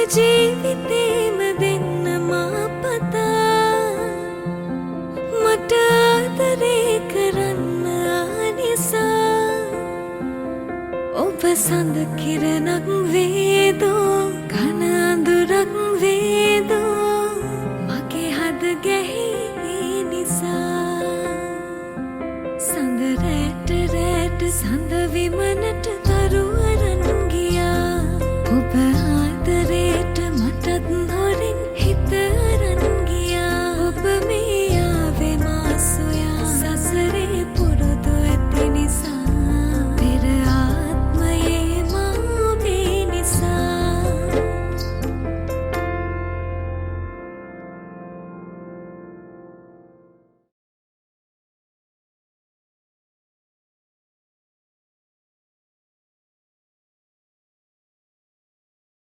ජීවිතේම දෙන්න මා පතා මට ආදරේ කරන්න ආනිසා ඔබ සඳ කිරණක් වේදු